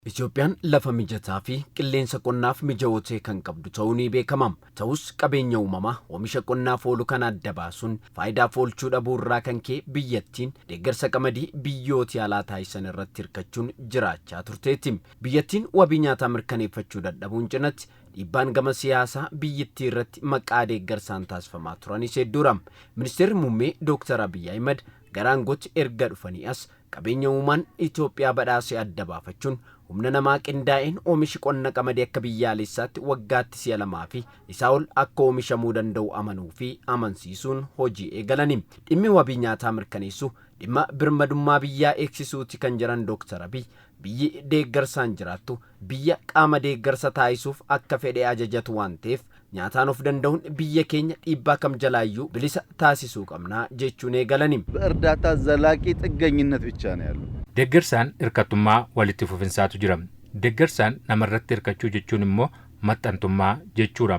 Itoophiyaan lafa mijataa fi qilleensa qonnaaf mijaa'oo kan qabdu ta'uun ni beekama. Ta'us qabeenya uumamaa oomisha qonnaaf oolu kan adda baasuun faayidaaf oolchuu dhabuu irraa kan ka'e biyyattiin deeggarsa qamadii biyyoota alaa taasisan irratti hirkachuun jiraachaa turteetti. Biyyattiin wabii nyaataa mirkaneeffachuu dadhabuun cinatti dhiibbaan gama siyaasaa biyyattii irratti maqaa deeggarsaan taasifamaa turanis hedduudha. Ministeerri muummee Dr. Abiy Ahmed gara aangootti erga dhufanii as qabeenya uumaan Itoophiyaa badhaasee adda baafachuun humna namaa qindaa'een oomishi qonna qamadii akka biyyaalessaatti waggaatti 2 fi isaa ol akka oomishamuu danda'u amanuu fi amansiisuun hojii eegalani. Dhimmi wabii nyaataa mirkaneessuu dhimma birmadummaa biyyaa eegsisuuti kan jiran Dr. Abiy biyyi deeggarsaan jiraattu biyya qaama deeggarsa taasisuuf akka fedhe ajajatu waan ta'eef nyaataan of danda'uun biyya keenya dhiibbaa kam jalaayyuu bilisa taasisuu qabna jechuun eegalani. በእርዳታ ዘላቂ ጥገኝነት ብቻ ነው ያለው። deeggarsaan hirkattummaa walitti fufinsaatu jira. Deeggarsaan namarratti hirkachuu jechuun immoo maxxantummaa jechuudha.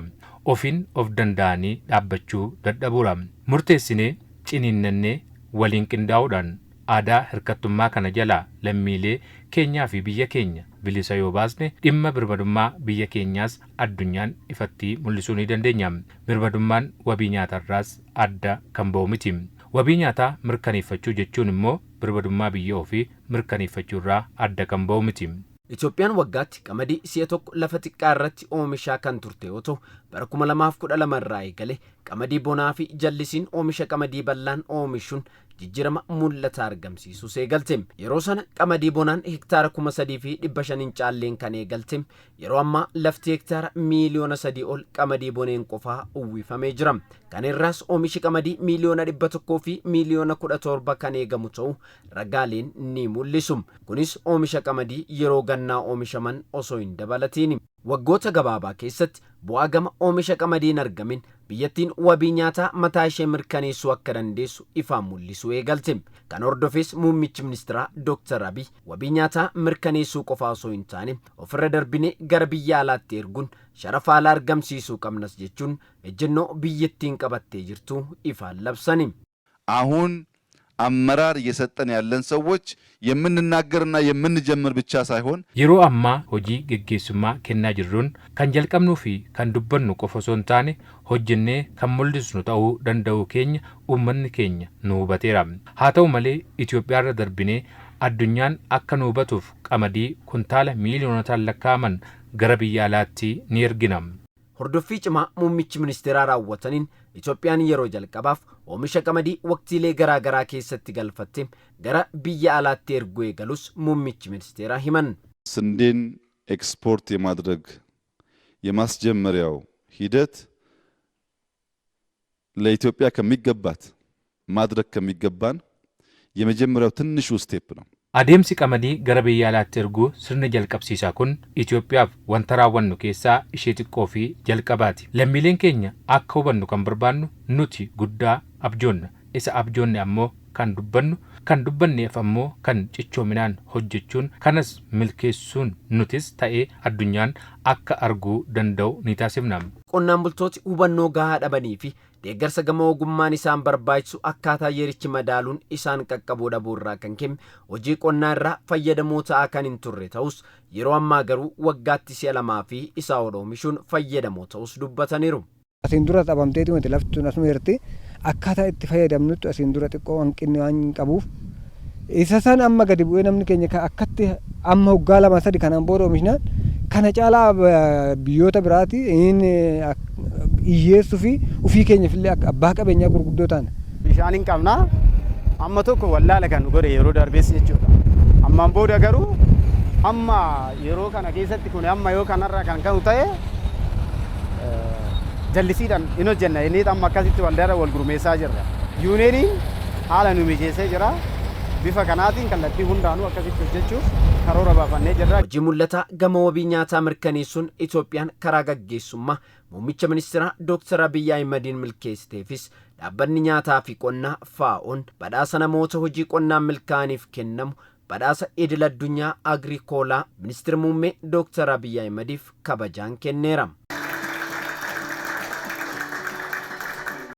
Ofiin of danda'anii dhaabbachuu dadhabuudha. Murteessinee ciniinnannee waliin qindaa'uudhaan aadaa hirkattummaa kana jalaa lammiilee keenyaa fi biyya keenya bilisa yoo baasne dhimma birmadummaa biyya keenyaas addunyaan ifatti mul'isuu ni dandeenya. Birmadummaan wabii nyaatarraas adda kan ba'u miti. Wabii nyaataa mirkaneeffachuu jechuun immoo birmadummaa biyya ofii mirkaneeffachuurraa adda kan ba'u miti. Itoophiyaan waggaatti qamadii si'a tokko lafa xiqqaa irratti oomishaa kan turte yoo ta'u bara 2012 irraa eegale qamadii bonaa fi jallisiin oomisha qamadii bal'aan oomishuun jijjiirama mul'ata argamsiisuu eegalte. Yeroo sana qamadii bonaan hektaara 3,500 caalleen kan eegalte. Yeroo ammaa lafti hektaara miiliyoona 3 ol qamadii boneen qofaa uwwifamee jira. Kan irraas oomishi qamadii miiliyoona 100 fi miiliyoona 17 kan eegamu ta'u ragaaleen ni mul'isu. Kunis oomisha qamadii yeroo gannaa oomishaman osoo hin dabalatiin. Waggoota gabaabaa keessatti bu'aa gama oomisha qamadiin argamin biyyattiin wabii nyaataa mataa ishee mirkaneessuu akka dandeessu ifaan mul'isuu eegalte. Kan hordofes muummichi ministeeraa Dr. Abiy wabii nyaataa mirkaneessuu qofaa osoo hin taane ofirra darbinee gara biyya alaatti erguun sharafa alaa argamsiisuu qabnas jechuun ejjennoo biyyattiin qabattee jirtu ifaan labsani. አሁን አመራር እየሰጠን ያለን ሰዎች የምንናገርና የምንጀምር ብቻ ሳይሆን yeroo ammaa hojii geggeessummaa kennaa jirruun kan jalqabnuu fi kan dubbannu qofa osoo hin taane hojjennee kan mul'isnu ta'uu danda'u keenya uummanni keenya nu hubateera. Haa ta'u malee Itoophiyaarra darbinee addunyaan akka nu hubatuuf qamadii kuntaala miiliyoonotaan lakkaa'aman gara biyya alaatti ni ergina. Hordoffii cimaa muummichi ministeeraa raawwataniin Itoophiyaan yeroo jalqabaaf oomisha qamadii waqtiilee garaa garaa keessatti galfatte gara biyya alaatti erguu eegalus muummichi ministeeraa himan. ስንዴን ኤክስፖርት የማድረግ የማስጀመሪያው ሂደት ለኢትዮጵያ ከሚገባት ማድረግ ከሚገባን የመጀመሪያው ትንሹ ስቴፕ ነው። Adeemsi qamadii gara biyya alaatti erguu sirna jalqabsiisaa kun Itoophiyaaf wanta raawwannu keessaa ishee xiqqoo fi jalqabaati. Lammiileen keenya akka hubannu kan barbaannu nuti guddaa abjoonna. Isa abjoonne ammoo kan dubbanneef ammoo kan cichoominaan hojjechuun kanas milkeessuun nutis ta'ee addunyaan akka arguu danda'u ni taasifna. Qonnaan bultooti hubannoo gahaa dhabanii fi deeggarsa gama ogummaan isaan barbaachisu akkaataa yerichi madaaluun isaan qaqqabuu dhabuu irraa kan ka'e hojii qonnaa irraa fayyadamoo ta'aa kan hin turre ta'us yeroo ammaa garuu waggaatti 2 fi isaa ol oomishuun fayyadamoo ta'us dubbataniiru. Asiin dura qabamteeti wanti lafti asuma jirti akkaataa itti fayyadamnutti asiin dura xiqqoo hanqinni waan qabuuf isa san amma gadi bu'ee namni keenya akkatti amma hoggaa 2-3 kanaan booda oomishnaan kana caalaa biyyoota biraati hiyyeessuu fi ufii keenya fillee abbaa qabeenyaa gurguddoo taana. Bishaan hin qabna amma tokko wallaala kan godhe yeroo darbees jechuudha. Ammaan booda garuu amma yeroo kana keessatti kun amma yoo kanarraa kan ka'u ta'e jallisiidhaan hin hojjenna inni amma akkasitti waldaarra wal gurmeessaa jirra. Yuuneeniin haala nu mijeessee jira. Bifa kanaatiin kallattii hundaanuu akkasitti hojjechuuf karoora baafannee jirra. Hojii mul'ataa gama wabii nyaataa mirkaneessuun Itoophiyaan karaa gaggeessummaa muummicha ministeeraa Dr. Abiy Ahmediin milkeessiteefis dhaabbanni nyaataa fi qonnaa FAO'n badhaasa namoota hojii qonnaan milkaa'aniif kennamu badhaasa idil addunyaa agrikoolaa ministeera muummee Dr. Abiy Ahmediif kabajaan kenneera.